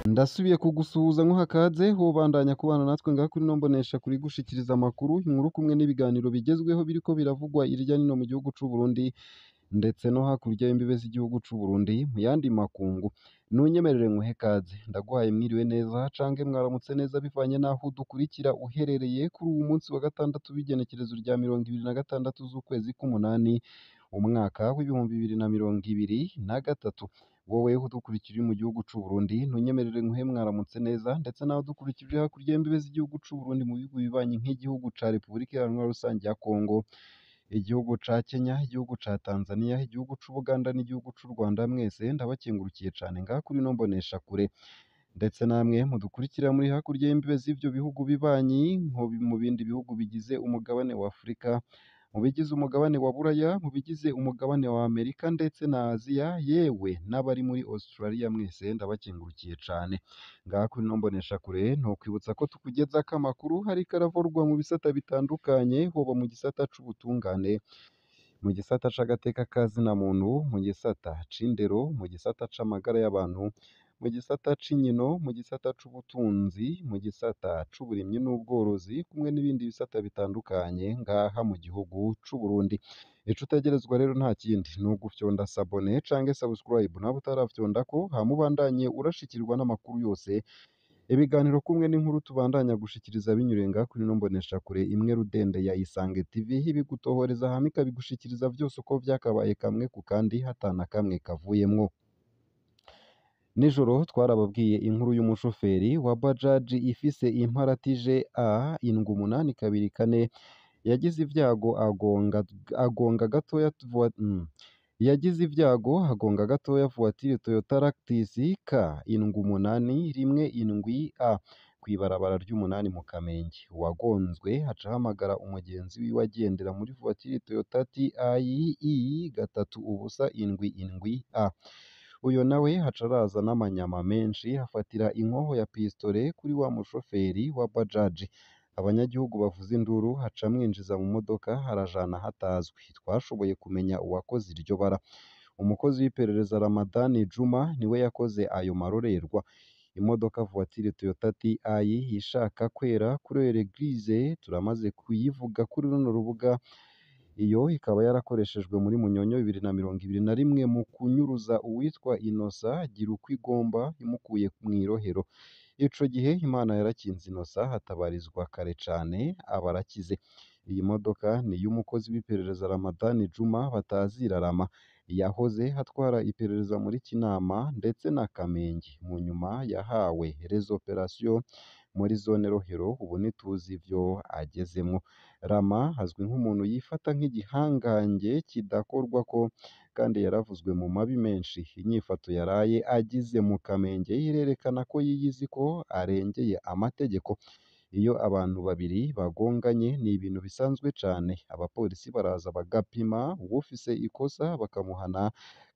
Ndasubiye kugusuhuza nkuha ikaze wobandanya kubana natwe ngaha kuri ino mboneshakure igushikiriza amakuru, inkuru kumwe n'ibiganiro bigezweho biriko biravugwa irya nino mu gihugu c'Uburundi ndetse no hakurya y'imbibe z'igihugu c'Uburundi mu yandi makungu. Nunyemerere nkuhe ikaze, ndaguhaye mwiriwe neza cange mwaramutse neza bivanye n'aho udukurikira uherereye kuri uwu munsi wa gatandatu w'igenekerezo rya 26 z'ukwezi k'umunani, umwaka w'ibihumbi 2023. Wowe udukurikira uri mu gihugu c'Uburundi ntunyemerere nkuhe mwaramutse neza, ndetse nawe udukurikije hakurya y'imbibe z'igihugu c'Uburundi mu bihugu bibanyi nk'igihugu ca Repubulika Iharanira Rusangi ya Kongo, igihugu ca Kenya, igihugu ca Tanzania, igihugu c'Ubuganda n'igihugu c'u Rwanda, mwese ndabakengurukiye cane ngaha kuri ino mboneshakure. Ndetse namwe mudukurikira muri hakurya y'imbibe z'ivyo bihugu bibanyi nko mu bindi bihugu bigize umugabane wa Afurika, mu bigize umugabane wa Buraya, mu bigize umugabane wa Amerika ndetse na Aziya, yewe n'abari muri Australia, mwese ndabakengurukiye cane. Ngaha kuri ino mboneshakure ntokwibutsa ko tukugezako amakuru hariko aravurwa mu bisata bitandukanye, hoba mu gisata c'ubutungane, mu gisata c'agateka ka zina muntu, mu gisata c'indero, mu gisata c'amagara y'abantu, mu gisata c'inkino, mu gisata c'ubutunzi, mu gisata c'uburimyi n'ubworozi, kumwe n'ibindi bisata bitandukanye ngaha mu gihugu c'Uburundi. Ico utegerezwa rero nta kindi ni ugufyonda sabone canke subscribe nawe utaravyondako, hama ubandanye urashikirwa n'amakuru yose, ibiganiro kumwe n'inkuru tubandanya gushikiriza binyuriye ngaha kuri ino mboneshakure imwe rudende ya Isange TV, ibigutohoreza hama ikabigushikiriza vyose uko vyakabaye kamwe ku kandi hatana kamwe kavuyemwo. Nijoro twarababwiye inkuru y'umushoferi wa bajaji ifise imparati A88224 yagize ivyago agonga gatoya voiture Toyota Lactis K88117A kw'ibarabara ry'umunani mu Kamenge. Uwagonzwe haca ahamagara umugenzi wiwe agendera muri voiture Toyota TI 377A. Uyo nawe haca araza n'amanyama menshi afatira inkoho ya pistole kuri wa mushoferi wa bajaji. Abanyagihugu bavuza induru haca amwinjiza mu modoka arajana hatazwi. Twashoboye kumenya uwakoze iryo bara. Umukozi w'iperereza Ramadani Juma niwe yakoze ayo marorerwa. Imodoka voiture Toyota TI ishaka kwera couleur grise turamaze kuyivuga kuri runo rubuga. Iyo ikaba yarakoreshejwe muri Munyonyo 2021 mu kunyuruza uwitwa Innocent Girukwigomba imukuye mw'irohero. Ico gihe Imana yarakinze Innocent hatabarizwa kare cane abarakize. Iyi modoka ni y'umukozi w'iperereza Ramadani Juma batazirarama, yahoze atwara iperereza muri Kinama ndetse na Kamenge. Mu nyuma yahawe les opérations muri zone Rohero, ubu ntituzi ivyo agezemwo. Rama azwi nk'umuntu yifata nk'igihangange kidakorwako kandi yaravuzwe mu mabi menshi. Inyifato yaraye agize mu Kamenge irerekana ko yiyizi ko arengeye amategeko. Iyo abantu babiri bagonganye ni ibintu bisanzwe cane. Abapolisi baraza bagapima uwufise ikosa bakamuhana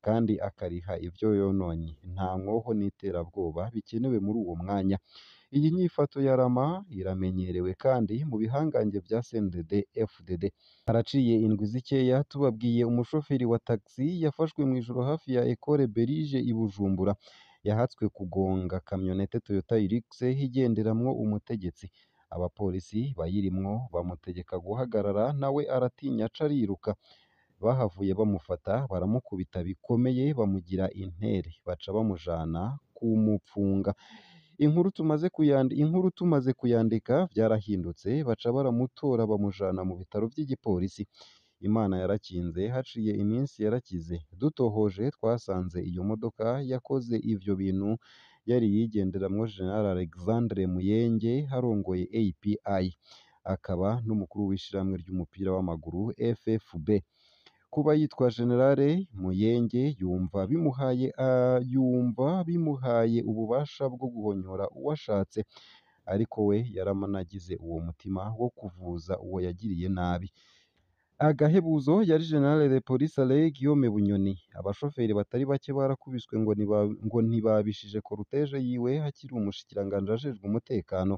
kandi akariha ivyo yononye. Nta nkoho n'iterabwoba bikenewe muri uwo mwanya. Iyi nyifato ya Rama iramenyerewe kandi mu bihangange vya CNDD FDD. Haraciye indwi zikeya tubabwiye umushoferi wa taxi yafashwe mw'ijoro hafi ya Ecole Berige i Bujumbura. Yahatswe kugonga kamyonete Toyota Hilux igenderamwo umutegetsi. Abapolisi bayirimwo bamutegeka guhagarara, nawe aratinya aca ariruka. Bahavuye bamufata baramukubita bikomeye bamugira intere, baca bamujana kumupfunga. Inkuru tumaze kuyandika vyarahindutse, baca baramutora bamujana mu bitaro vy'igipolisi. Imana yarakinze, haciye iminsi yarakize. Dutohoje twasanze iyo modoka yakoze ivyo bintu yari yigenderamwo General Alexandre Muyenge harongoye API, akaba n'umukuru w'ishirahamwe ry'umupira w'amaguru FFB. Kuba yitwa Generale Muyenge yumva bimuhaye ububasha bwo guhonyora uwashatse, ariko we yaramanagize uwo mutima wo kuvuza uwo yagiriye nabi. Agahebuzo yari General de Police Alain Guillaume Bunyoni. Abashoferi batari bake barakubiswe ngo ntibabishije korutege yiwe hakiri umushikiranganji ajejwe umutekano.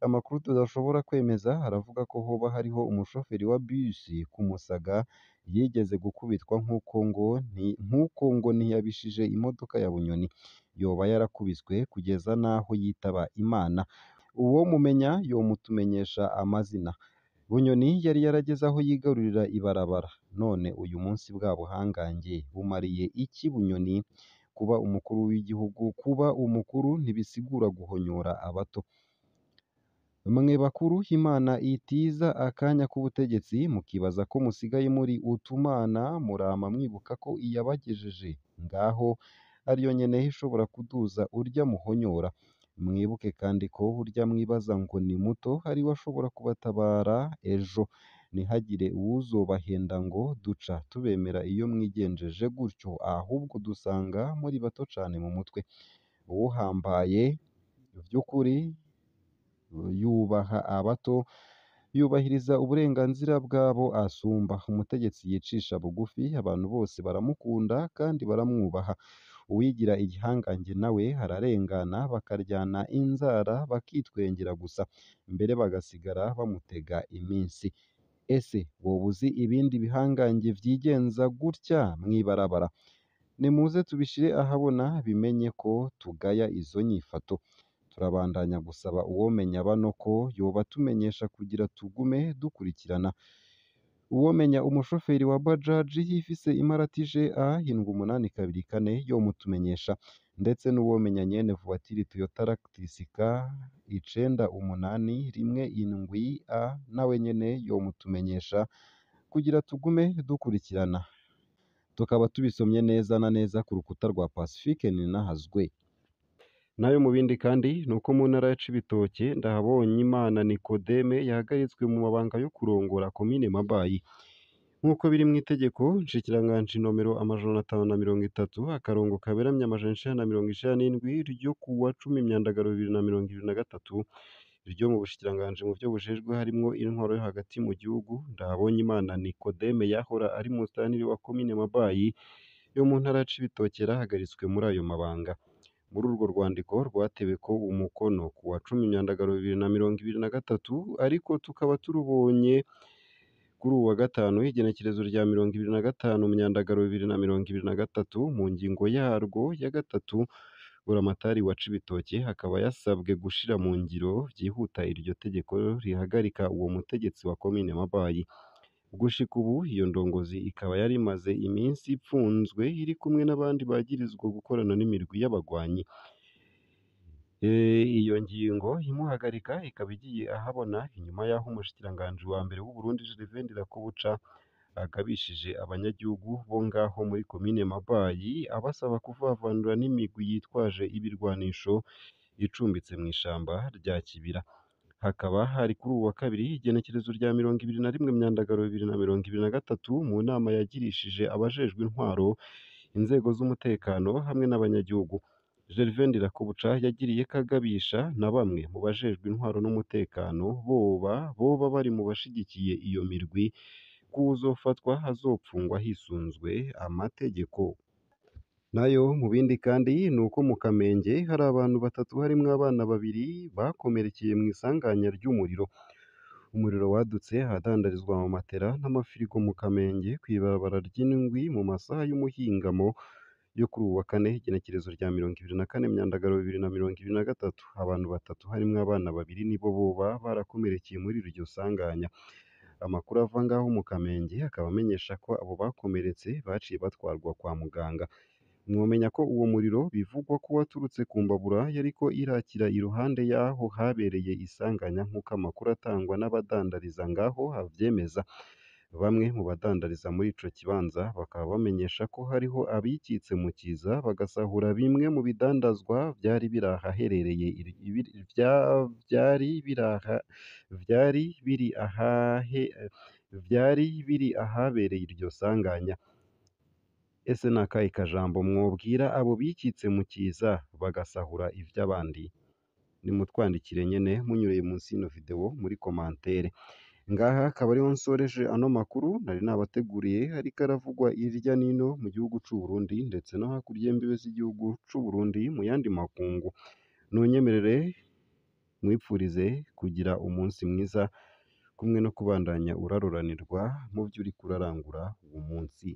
Amakuru tudashobora kwemeza aravuga ko hoba hariho umushoferi wa bisi ku Musaga yigeze gukubitwa nk'uko ngo ntiyabishije imodoka ya Bunyoni yoba yarakubiswe kugeza n'aho yitaba Imana uwo mumenya yomutumenyesha amazina Bunyoni yari yarageze aho yigarurira ibarabara none uyu munsi bwa buhangange bumariye iki Bunyoni kuba umukuru w'igihugu kuba umukuru ntibisigura guhonyora abato mwe bakuru Imana itiza akanya k'ubutegetsi mukibaza ko musigaye muri utumana murama mwibuka ko iyabagejeje ngaho ariyo nyene ishobora kuduza urya muhonyora mwibuke kandi ko urya mwibaza ngo ni muto ari we ashobora kubatabara ejo ntihagire uwuzobahenda ngo duca tubemera iyo mwigenjeje gutyo ahubwo dusanga muri bato cane mu mutwe uwuhambaye vy'ukuri yubaha abato yubahiriza uburenganzira bwabo asumba umutegetsi yicisha bugufi abantu bose baramukunda kandi baramwubaha uwigira igihangange nawe ararengana bakaryana inzara bakitwengera gusa mbere bagasigara bamutega iminsi ese woba uzi ibindi bihangange vyigenza gutya mwibarabara nimuze tubishire ahabona bimenye ko tugaya izo nyifato turabandanya gusaba uwomenya bano ko yoba tumenyesha kugira tugume dukurikirana uwomenya umushoferi wa bajaji yifise imarati GA 7824 yomutumenyesha ndetse n'uwomenya nyene voiture Toyota Lactis K 9817A nawe nyene yomutumenyesha kugira tugume dukurikirana tukaba tubisomye neza na neza ku rukuta rwa Pacifique Ninahazwe nayo mu bindi kandi nuko mu ntara ya Cibitoke ndahabonye Imana Nikodeme yahagaritswe mu mabanga yo kurongora komine Mabayi nk'uko biri mu itegeko nshikiranganji nomero 530 akarongo kaberamye 1997 ryo kuwa 10 Myandagaro 2023 ryo mu bushikiranganji mu byo bujejwe harimwo intwaro yo hagati mu gihugu ndahabonye Imana Nikodeme yahora ari musitanteri wa komine Mabayi yo mu ntara ya Cibitoke yarahagaritswe muri ayo mabanga muri urwo rwandiko rwatewe ko umukono ku wa 10 Myandagaro 2023 ariko tukaba turubonye kuri uwa gatanu igenekerezo rya 25 Myandagaro 2023 mu ngingo yarwo ya gatatu buramatari wa Cibitoke akaba yasabwe gushira mu ngiro vyihuta iryo tegeko rihagarika uwo mutegetsi wa komine Mabayi gushika ubu iyo ndongozi ikaba yari imaze iminsi ipfunzwe iri kumwe n'abandi bagirizwa gukorana n'imirwi y'abagwanyi iyo ngingo imuhagarika ikaba igiye ahabona inyuma y'aho umushikiranganji wa mbere w'u Burundi Gervais Ndirakobuca agabishije abanyagihugu bo ngaho muri komine Mabayi abasaba kuvavanura n'imigwi yitwaje ibirwanisho icumbitse mu ishamba rya Kibira hakaba hari kuri uwa kabiri igenekerezo rya 21 Myandagaro 2023 mu nama yagirishije abajejwe intwaro inzego z'umutekano hamwe n'abanyagihugu Gervais Ndirakobuca yagiriye kagabisha na bamwe mu bajejwe intwaro n'umutekano boba bari mu bashigikiye iyo mirwi kuzofatwa hazopfungwa hisunzwe amategeko nayo mu bindi kandi nuko mu Kamenge hari abantu batatu harimwo abana babiri bakomerekeye mu isanganya ry'umuriro umuriro wadutse ahadandarizwa mu matera n'amafirigo mu Kamenge kw'ibarabara ry'indwi mu masaha y'umuhingamo yo kuri uwa kane igenekerezo rya 24 Myandagaro 2023 abantu batatu harimwo abana babiri nibo boba barakomerekeye muri iryo sanganya amakuru ava ngaho mu Kamenge akaba amenyesha ko abo bakomeretse baciye batwarwa kwa muganga mwomenya ko uwo muriro bivugwa ko waturutse ku mbabura yariko irakira iruhande yaho habereye isanganya nk'uko amakuru atangwa n'abadandariza ngaho havyemeza bamwe mu badandariza muri ico kibanza bakaba bamenyesha ko hariho abikitse mu kiza bagasahura bimwe mu bidandazwa vyari biri ahabereye iryo sanganya ese nakaye kajambo mwobwira abo bikitse mu kiza bagasahura ivy'abandi nimutwandikire nyene munyureye munsi y'ino video muri commentaire ngaha akaba ariho nsoreje ano makuru nari nabateguriye ariko aravugwa irya nino mu gihugu c'u Burundi ndetse no hakurya y'imbibe z'igihugu c'u Burundi mu yandi makungu nunyemerere mwipfurize kugira umunsi mwiza kumwe no kubandanya uraruranirwa mu vyo uriko urarangura uwo munsi.